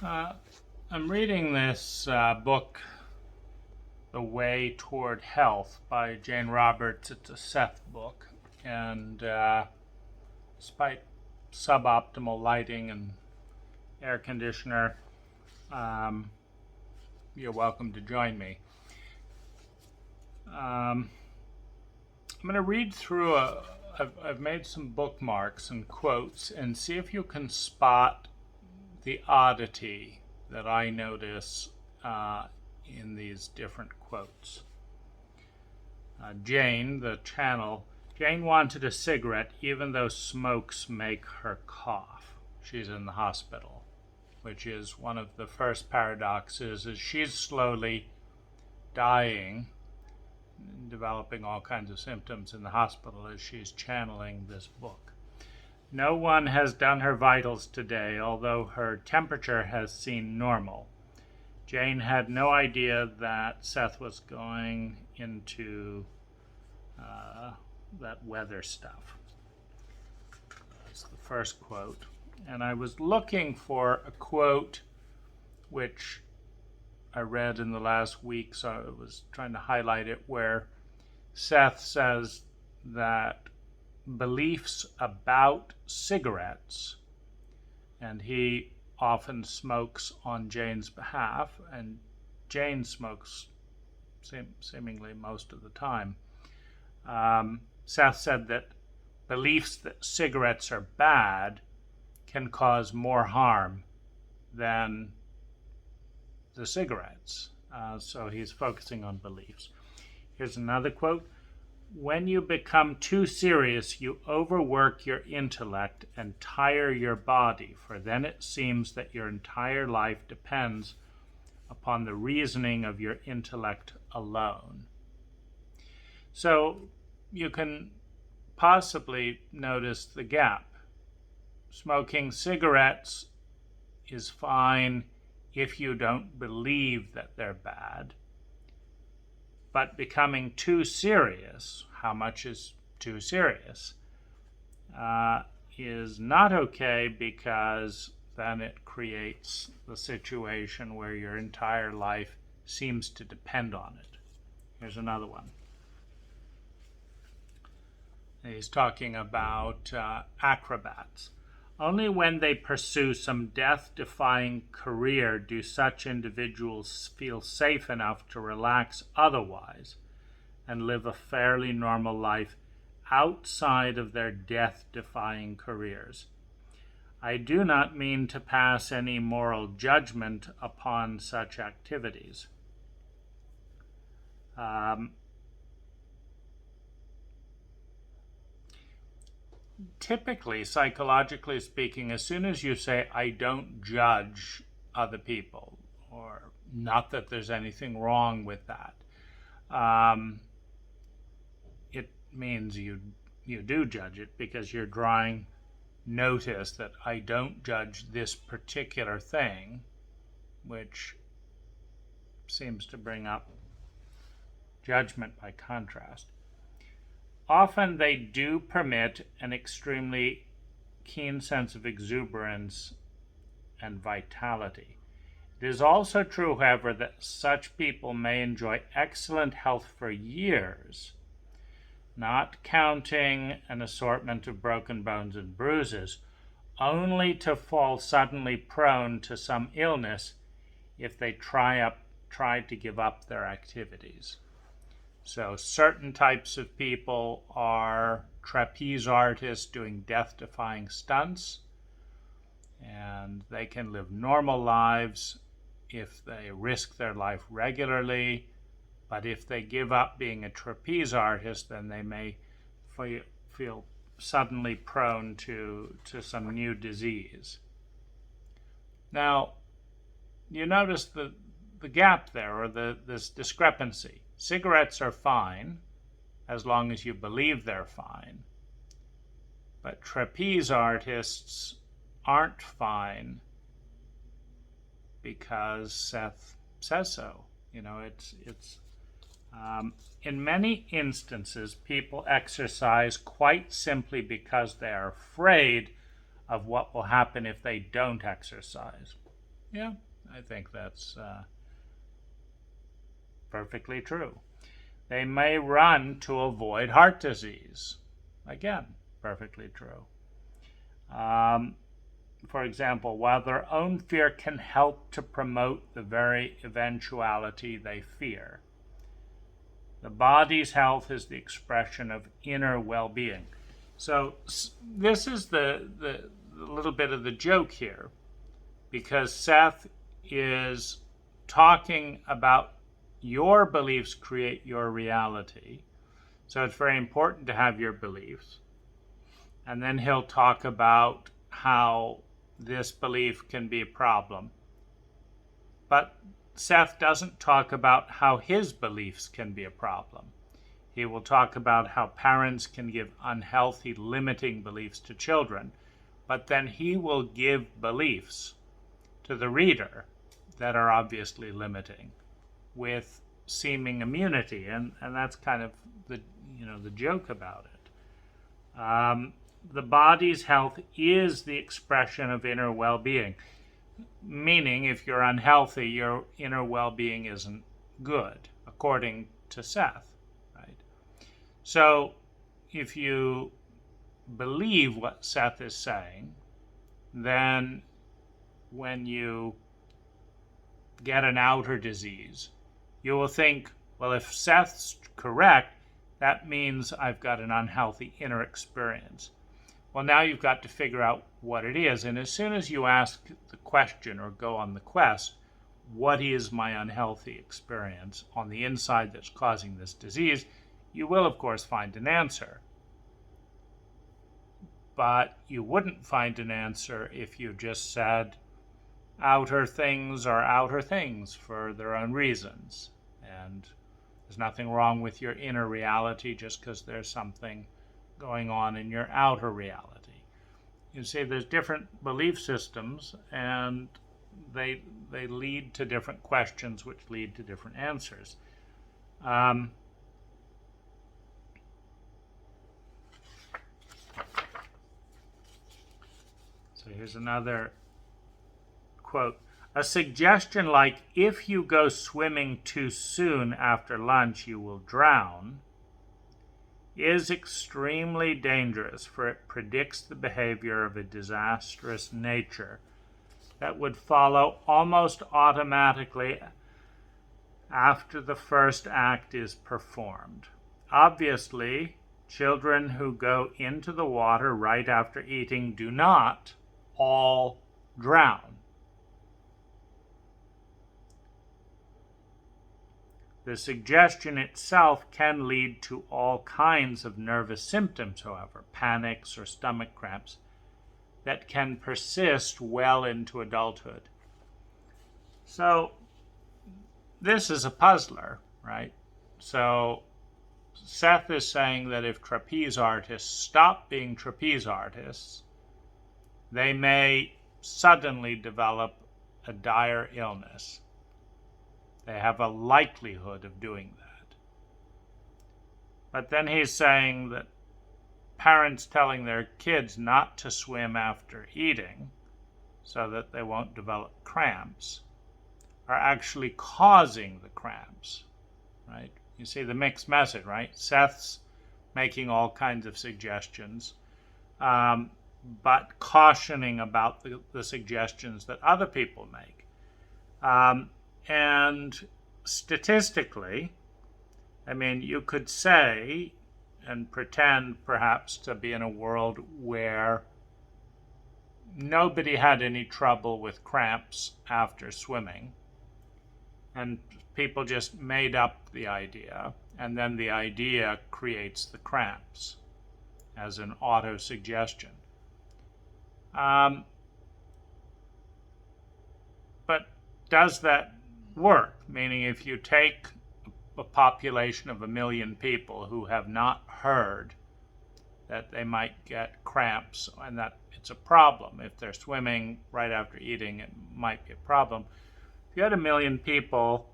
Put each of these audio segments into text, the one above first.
Uh, I'm reading this book, The Way Toward Health by Jane Roberts. It's a Seth book. And despite suboptimal lighting and air conditioner, um, you're welcome to join me. I'm going to read through I've made some bookmarks and quotes and see if you can spot the oddity that I notice in these different quotes. Jane, the channel, Jane wanted a cigarette even though smokes make her cough. She's in the hospital, which is one of the first paradoxes, is she's slowly dying, developing all kinds of symptoms in the hospital as she's channeling this book. No one has done her vitals today, although her temperature has seemed normal. Jane had no idea that Seth was going into that weather stuff. That's the first quote. And I was looking for a quote which I read in the last week, so I was trying to highlight it, where Seth says that beliefs about cigarettes, and he often smokes on Jane's behalf, and Jane smokes seemingly most of the time. Seth said that beliefs that cigarettes are bad can cause more harm than the cigarettes. So he's focusing on beliefs. Here's another quote. When you become too serious, you overwork your intellect and tire your body, for then it seems that your entire life depends upon the reasoning of your intellect alone. So you can possibly notice the gap. Smoking cigarettes is fine if you don't believe that they're bad. But becoming too serious, how much is too serious, is not okay, because then it creates the situation where your entire life seems to depend on it. Here's another one. He's talking about acrobats. Only when they pursue some death-defying career do such individuals feel safe enough to relax otherwise and live a fairly normal life outside of their death-defying careers. I do not mean to pass any moral judgment upon such activities. Typically, psychologically speaking, as soon as you say, I don't judge other people, or not that there's anything wrong with that, it means you do judge it, because you're drawing notice that I don't judge this particular thing, which seems to bring up judgment by contrast. Often they do permit an extremely keen sense of exuberance and vitality. It is also true, however, that such people may enjoy excellent health for years, not counting an assortment of broken bones and bruises, only to fall suddenly prone to some illness if they try to give up their activities. So certain types of people are trapeze artists doing death-defying stunts, and they can live normal lives if they risk their life regularly, but if they give up being a trapeze artist, then they may feel suddenly prone to some new disease. Now, you notice the gap there, or this discrepancy. Cigarettes are fine as long as you believe they're fine, but trapeze artists aren't fine because Seth says so. In many instances, people exercise quite simply because they are afraid of what will happen if they don't exercise. Yeah, I think that's perfectly true. They may run to avoid heart disease. Again, perfectly true. Um, for example, while their own fear can help to promote the very eventuality they fear, the body's health is the expression of inner well being. So, this is the little bit of the joke here, because Seth is talking about your beliefs create your reality. So, it's very important to have your beliefs. And then he'll talk about how this belief can be a problem. But Seth doesn't talk about how his beliefs can be a problem. He will talk about how parents can give unhealthy, limiting beliefs to children, but then he will give beliefs to the reader that are obviously limiting with seeming immunity, and that's kind of the joke about it. The body's health is the expression of inner well-being. Meaning, if you're unhealthy, your inner well being isn't good, according to Seth, right? So, if you believe what Seth is saying, then when you get an outer disease, you will think, well, if Seth's correct, that means I've got an unhealthy inner experience. Well, now you've got to figure out what it is. And as soon as you ask the question or go on the quest, what is my unhealthy experience on the inside that's causing this disease, you will, of course, find an answer. But you wouldn't find an answer if you just said outer things are outer things for their own reasons. And there's nothing wrong with your inner reality just because there's something going on in your outer reality. You see, there's different belief systems, and they lead to different questions, which lead to different answers. So here's another quote. A suggestion like, if you go swimming too soon after lunch, you will drown, is extremely dangerous, for it predicts the behavior of a disastrous nature that would follow almost automatically after the first act is performed. Obviously, children who go into the water right after eating do not all drown. The suggestion itself can lead to all kinds of nervous symptoms, however, panics or stomach cramps, that can persist well into adulthood. So, this is a puzzler, right? So, Seth is saying that if trapeze artists stop being trapeze artists, they may suddenly develop a dire illness. They have a likelihood of doing that. But then he's saying that parents telling their kids not to swim after eating so that they won't develop cramps are actually causing the cramps, right? You see the mixed message, right? Seth's making all kinds of suggestions, but cautioning about the suggestions that other people make. And statistically, I mean, you could say and pretend perhaps to be in a world where nobody had any trouble with cramps after swimming, and people just made up the idea, and then the idea creates the cramps as an auto-suggestion. But does that work? Meaning, if you take a population of 1 million people who have not heard that they might get cramps and that it's a problem. If they're swimming right after eating, it might be a problem. If you had 1 million people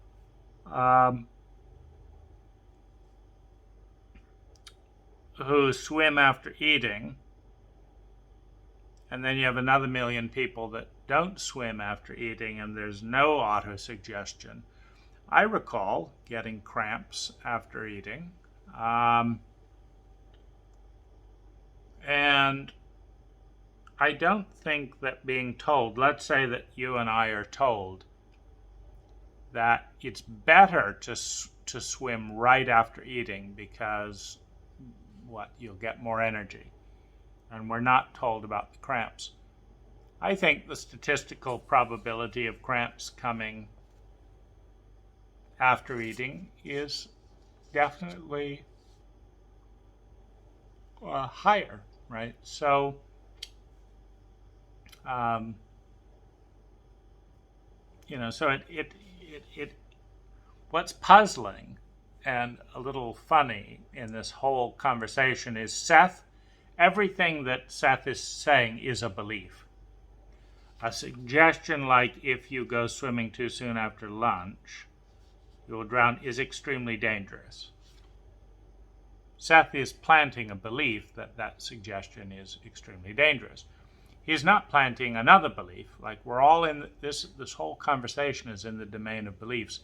who swim after eating And then you have another million people that don't swim after eating, and there's no autosuggestion. I recall getting cramps after eating. And I don't think that being told, let's say that you and I are told that it's better to swim right after eating because you'll get more energy, and we're not told about the cramps. I think the statistical probability of cramps coming after eating is definitely higher, right? So so it what's puzzling and a little funny in this whole conversation is everything that Seth is saying is a belief. A suggestion like if you go swimming too soon after lunch, you will drown is extremely dangerous. Seth is planting a belief that that suggestion is extremely dangerous. He's not planting another belief, like we're all in this whole conversation is in the domain of beliefs.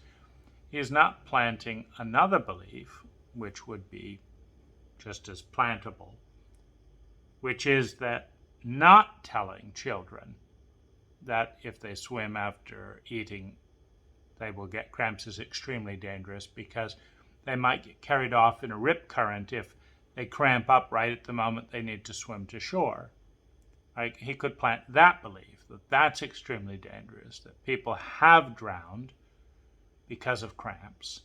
He is not planting another belief, which would be just as plantable, which is that not telling children that if they swim after eating, they will get cramps is extremely dangerous because they might get carried off in a rip current if they cramp up right at the moment they need to swim to shore. Like he could plant that belief that that's extremely dangerous, that people have drowned because of cramps,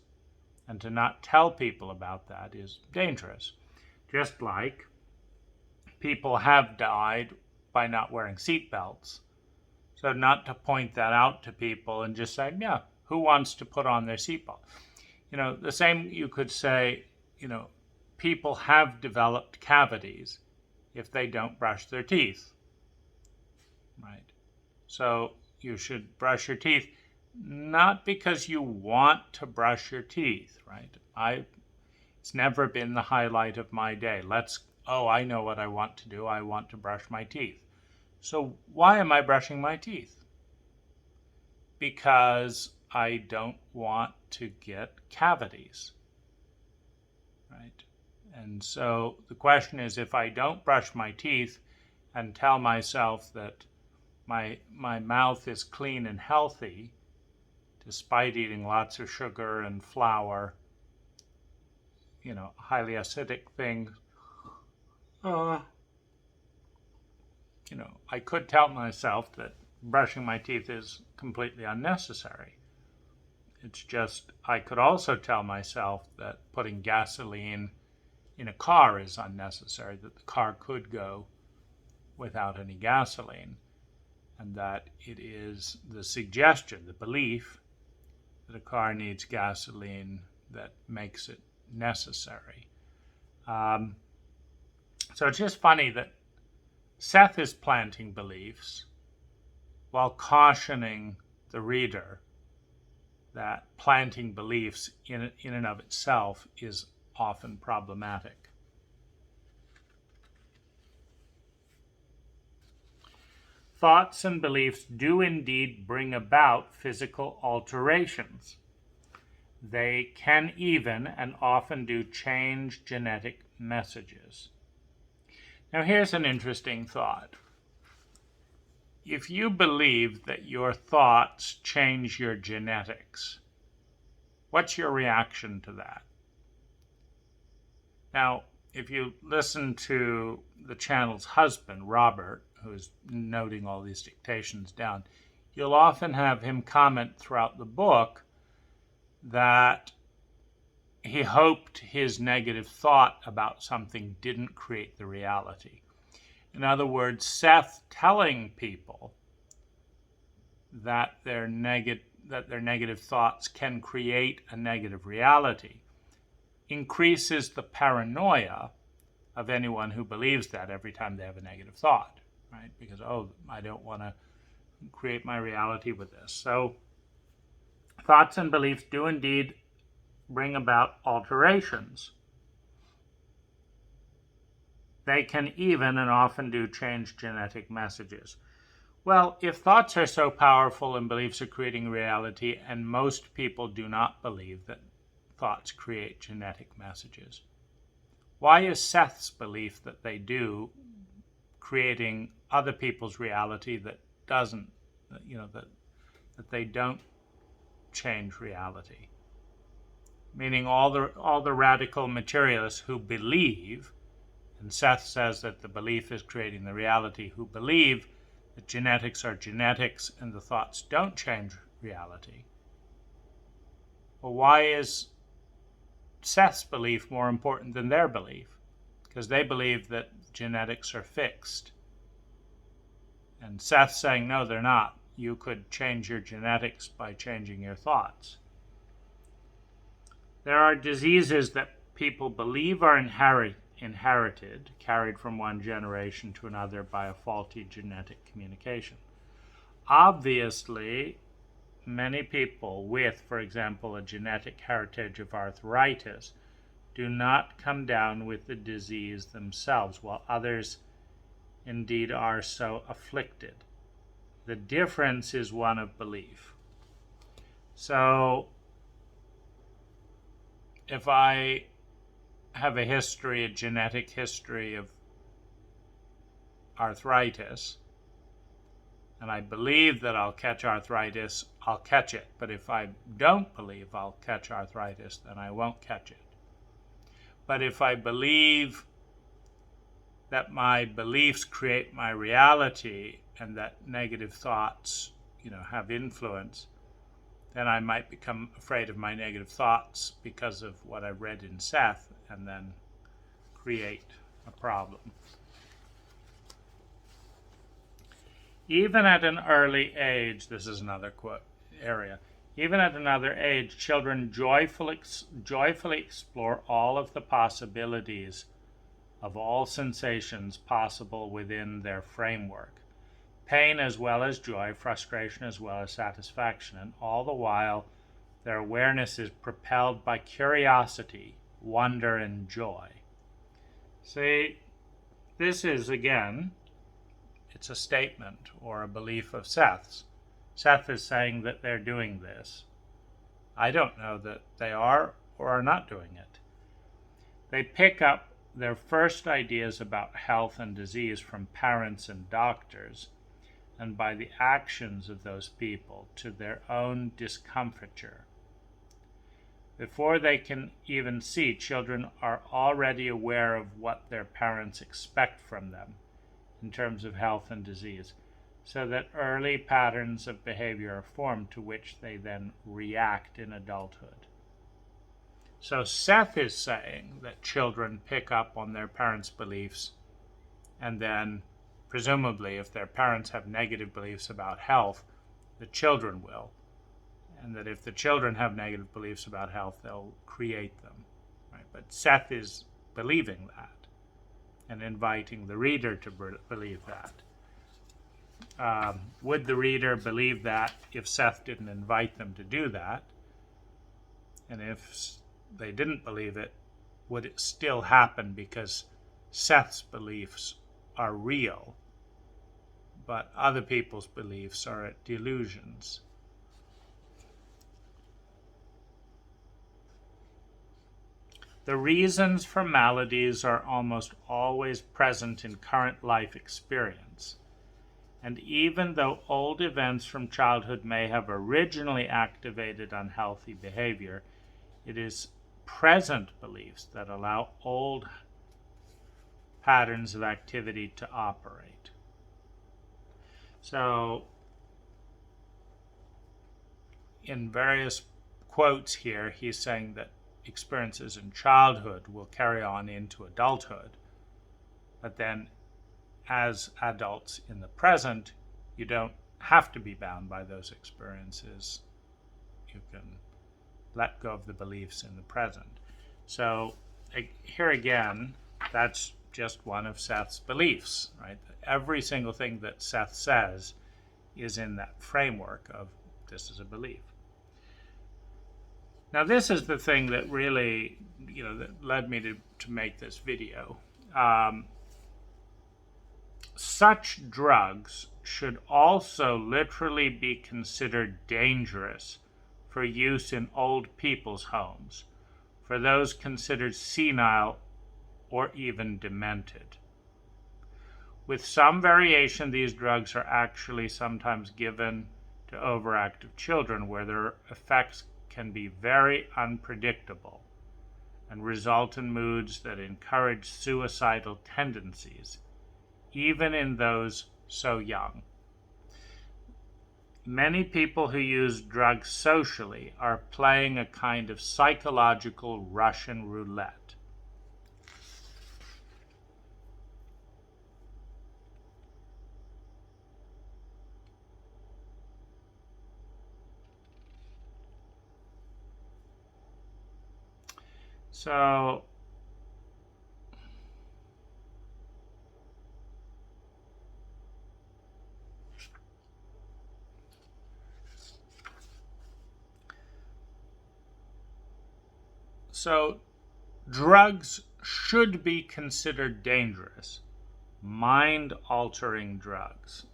and to not tell people about that is dangerous. Just like people have died by not wearing seatbelts. So not to point that out to people and just say, yeah, who wants to put on their seatbelt? The same you could say, people have developed cavities if they don't brush their teeth, right? So you should brush your teeth, not because you want to brush your teeth, right? It's never been the highlight of my day. I know what I want to do. I want to brush my teeth. So why am I brushing my teeth? Because I don't want to get cavities, right? And so the question is, if I don't brush my teeth and tell myself that my mouth is clean and healthy, despite eating lots of sugar and flour, highly acidic things, I could tell myself that brushing my teeth is completely unnecessary. It's just, I could also tell myself that putting gasoline in a car is unnecessary, that the car could go without any gasoline, and that it is the suggestion, the belief that a car needs gasoline that makes it necessary. So it's just funny that Seth is planting beliefs while cautioning the reader that planting beliefs in and of itself is often problematic. Thoughts and beliefs do indeed bring about physical alterations. They can even and often do change genetic messages. Now here's an interesting thought. If you believe that your thoughts change your genetics, what's your reaction to that? Now, if you listen to the channel's husband, Robert, who's noting all these dictations down, you'll often have him comment throughout the book that he hoped his negative thought about something didn't create the reality. In other words, Seth telling people that their negative thoughts can create a negative reality increases the paranoia of anyone who believes that every time they have a negative thought, right? Because, I don't want to create my reality with this. So thoughts and beliefs do indeed bring about alterations. they can even and often do change genetic messages. Well, if thoughts are so powerful and beliefs are creating reality, and most people do not believe that thoughts create genetic messages, why is Seth's belief that they do creating other people's reality that doesn't, that they don't change reality? Meaning all the radical materialists who believe, and Seth says that the belief is creating the reality, who believe that genetics are genetics and the thoughts don't change reality. Well, why is Seth's belief more important than their belief? Because they believe that genetics are fixed. And Seth's saying, no, they're not. You could change your genetics by changing your thoughts. There are diseases that people believe are inherited, carried from one generation to another by a faulty genetic communication. Obviously, many people with, for example, a genetic heritage of arthritis do not come down with the disease themselves, while others indeed are so afflicted. The difference is one of belief. So, if I have a history, a genetic history of arthritis, and I believe that I'll catch arthritis, I'll catch it. But if I don't believe I'll catch arthritis, then I won't catch it. But if I believe that my beliefs create my reality and that negative thoughts, have influence, then I might become afraid of my negative thoughts because of what I read in Seth and then create a problem. Even at an early age, this is another quote area, even at another age, children joyfully explore all of the possibilities of all sensations possible within their framework. Pain as well as joy, frustration as well as satisfaction, and all the while their awareness is propelled by curiosity, wonder, and joy. See, this is, again, it's a statement or a belief of Seth's. Seth is saying that they're doing this. I don't know that they are or are not doing it. They pick up their first ideas about health and disease from parents and doctors, and by the actions of those people to their own discomfiture. Before they can even see, children are already aware of what their parents expect from them in terms of health and disease, so that early patterns of behavior are formed to which they then react in adulthood. So Seth is saying that children pick up on their parents' beliefs, and then presumably if their parents have negative beliefs about health, the children will. And that if the children have negative beliefs about health, they'll create them. Right? But Seth is believing that and inviting the reader to believe that. Would the reader believe that if Seth didn't invite them to do that? And if they didn't believe it, would it still happen because Seth's beliefs are real, but other people's beliefs are delusions? The reasons for maladies are almost always present in current life experience. And even though old events from childhood may have originally activated unhealthy behavior, it is present beliefs that allow old patterns of activity to operate. So, in various quotes here, he's saying that experiences in childhood will carry on into adulthood, but then as adults in the present, you don't have to be bound by those experiences. You can let go of the beliefs in the present. So here again, that's just one of Seth's beliefs, right? Every single thing that Seth says is in that framework of this is a belief. Now this is the thing that really, that led me to make this video. such drugs should also literally be considered dangerous for use in old people's homes, for those considered senile or even demented. With some variation, these drugs are actually sometimes given to overactive children, where their effects can be very unpredictable and result in moods that encourage suicidal tendencies, even in those so young. Many people who use drugs socially are playing a kind of psychological Russian roulette. So drugs should be considered dangerous, mind-altering drugs.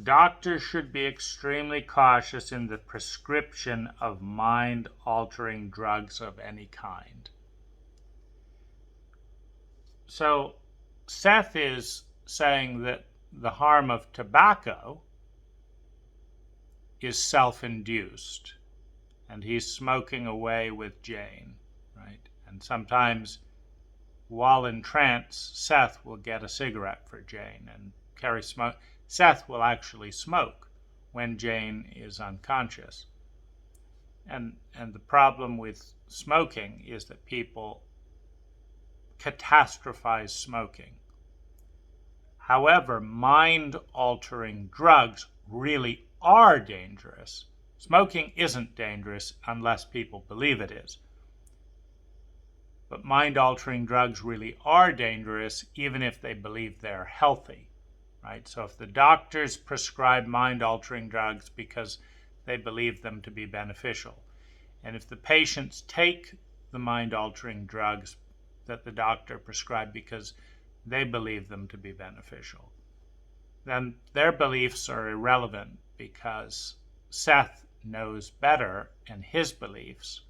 Doctors should be extremely cautious in the prescription of mind-altering drugs of any kind. So Seth is saying that the harm of tobacco is self-induced, and he's smoking away with Jane, right? And sometimes, while in trance, Seth will get a cigarette for Jane and carry smoke. Seth will actually smoke when Jane is unconscious. And the problem with smoking is that people catastrophize smoking. However, mind-altering drugs really are dangerous. Smoking isn't dangerous unless people believe it is. But mind-altering drugs really are dangerous even if they believe they're healthy, right? So if the doctors prescribe mind-altering drugs because they believe them to be beneficial, and if the patients take the mind-altering drugs that the doctor prescribed because they believe them to be beneficial, then their beliefs are irrelevant, because Seth knows better, and his beliefs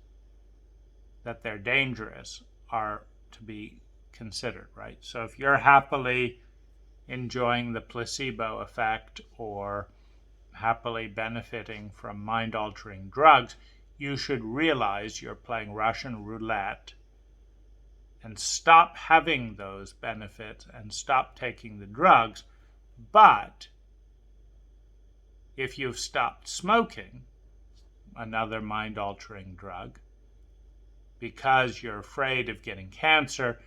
that they're dangerous are to be considered, right? So if you're happily enjoying the placebo effect or happily benefiting from mind-altering drugs, you should realize you're playing Russian roulette and stop having those benefits and stop taking the drugs. But if you've stopped smoking, another mind-altering drug, because you're afraid of getting cancer,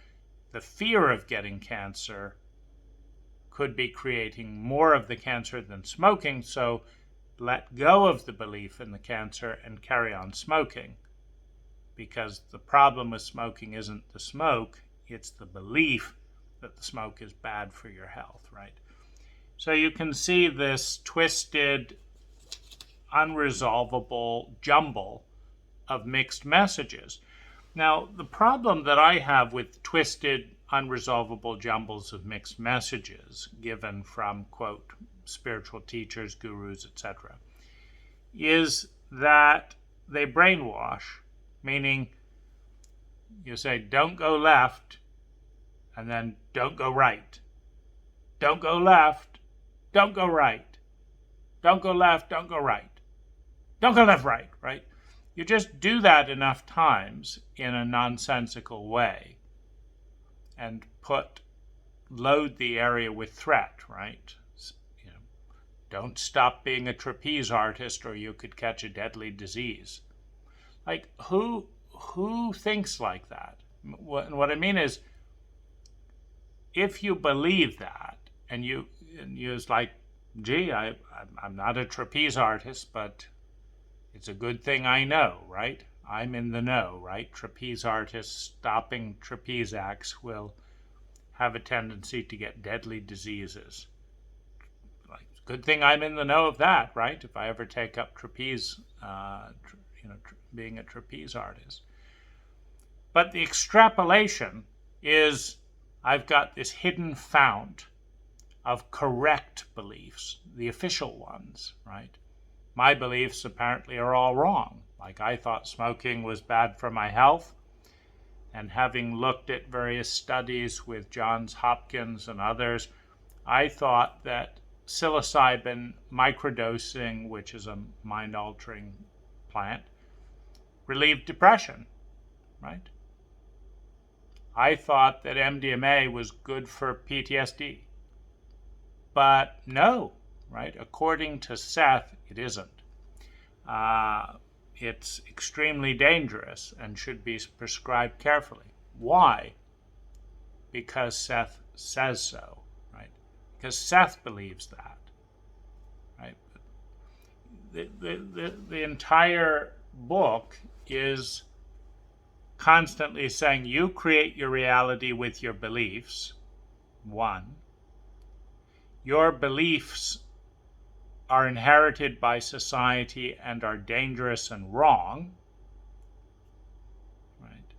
the fear of getting cancer could be creating more of the cancer than smoking, so let go of the belief in the cancer and carry on smoking. Because the problem with smoking isn't the smoke, it's the belief that the smoke is bad for your health, right? So you can see this twisted, unresolvable jumble of mixed messages. Now, the problem that I have with twisted, unresolvable jumbles of mixed messages given from, quote, spiritual teachers, gurus, etc., is that they brainwash, meaning you say, don't go left, and then don't go right. Don't go left, don't go right. Don't go left, don't go right. Don't go left, right, right? You just do that enough times in a nonsensical way and load the area with threat, right? You know, don't stop being a trapeze artist or you could catch a deadly disease. Like, who thinks like that? What I mean is, if you believe that, and it's like, gee, I'm not a trapeze artist, but it's a good thing I know, right? I'm in the know, right? Trapeze artists stopping trapeze acts will have a tendency to get deadly diseases, like Good thing I'm in the know of that, right? If I ever take up trapeze, being a trapeze artist. But the extrapolation is I've got this hidden fount of correct beliefs, the official ones, right? My beliefs apparently are all wrong. Like I thought smoking was bad for my health, and having looked at various studies with Johns Hopkins and others, I thought that psilocybin microdosing, which is a mind-altering plant, relieved depression, right? I thought that MDMA was good for PTSD. But no, right? According to Seth, it isn't. It's extremely dangerous and should be prescribed carefully. Why? Because Seth says so, right? Because Seth believes that, right? The entire book is constantly saying you create your reality with your beliefs, one. Your beliefs are inherited by society and are dangerous and wrong, right?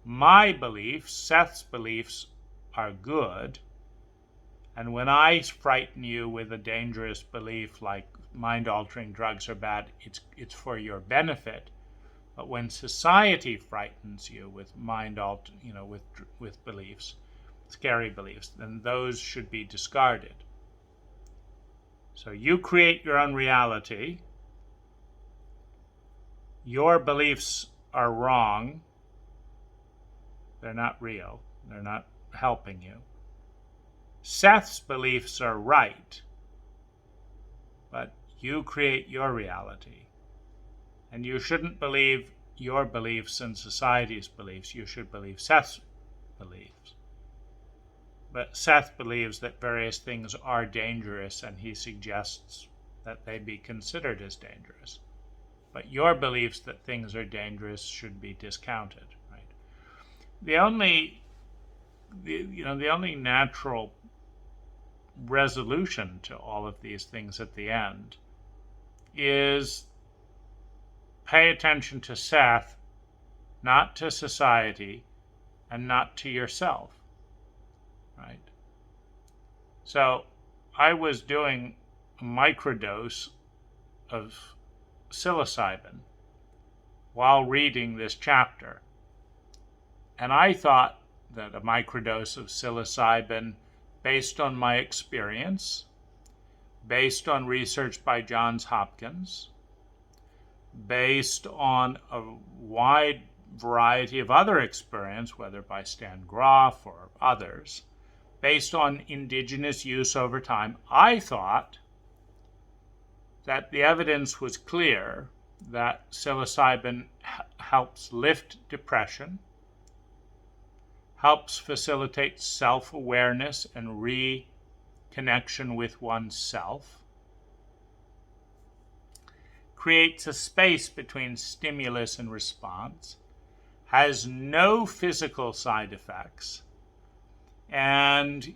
My beliefs, Seth's beliefs, are good. And when I frighten you with a dangerous belief like mind-altering drugs are bad, it's for your benefit. But when society frightens you with with beliefs, scary beliefs, then those should be discarded. So you create your own reality. Your beliefs are wrong. They're not real. They're not helping you. Seth's beliefs are right, but you create your reality. And you shouldn't believe your beliefs and society's beliefs. You should believe Seth's beliefs. But Seth believes that various things are dangerous, and he suggests that they be considered as dangerous. But your beliefs that things are dangerous should be discounted, right? The only natural resolution to all of these things at the end is pay attention to Seth, not to society, and not to yourself. Right? So I was doing a microdose of psilocybin while reading this chapter. And I thought that a microdose of psilocybin, based on my experience, based on research by Johns Hopkins, based on a wide variety of other experience, whether by Stan Groff or others, based on indigenous use over time, I thought that the evidence was clear that psilocybin helps lift depression, helps facilitate self-awareness and reconnection with oneself, creates a space between stimulus and response, has no physical side effects, and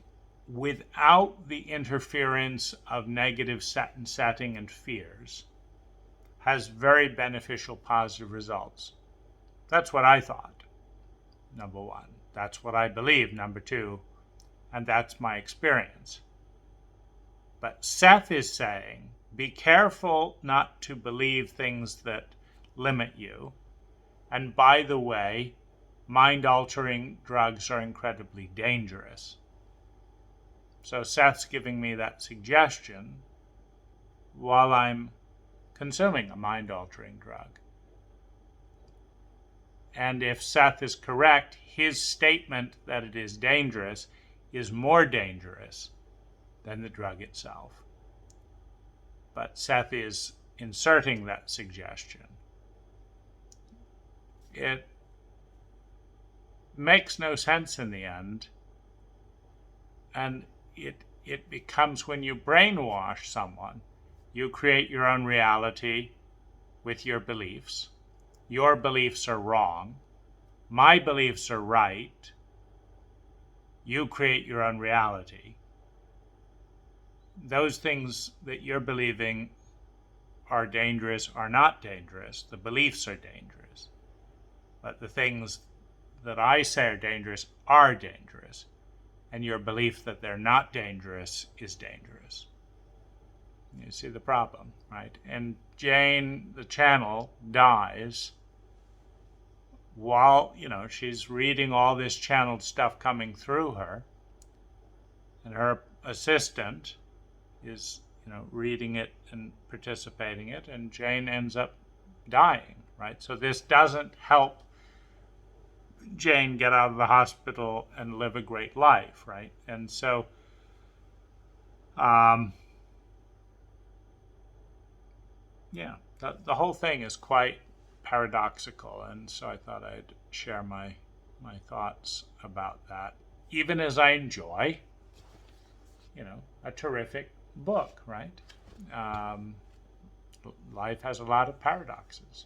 without the interference of negative setting and fears, has very beneficial positive results. That's what I thought, number one. That's what I believe, number two, and that's my experience. But Seth is saying, be careful not to believe things that limit you. And by the way, mind-altering drugs are incredibly dangerous. So Seth's giving me that suggestion while I'm consuming a mind-altering drug. And if Seth is correct, his statement that it is dangerous is more dangerous than the drug itself. But Seth is inserting that suggestion. It makes no sense in the end, and it becomes, when you brainwash someone, you create your own reality with your beliefs. Your beliefs are wrong. My beliefs are right. You create your own reality. those things that you're believing are dangerous are not dangerous. The beliefs are dangerous. But the things that I say are dangerous. And your belief that they're not dangerous is dangerous. You see the problem, right? And Jane, the channel, dies while, she's reading all this channeled stuff coming through her. And her assistant is, reading it and participating in it. And Jane ends up dying, right? So this doesn't help Jane get out of the hospital and live a great life, right? And so, the whole thing is quite paradoxical, and so I thought I'd share my thoughts about that. Even as I enjoy, a terrific book, right? Life has a lot of paradoxes.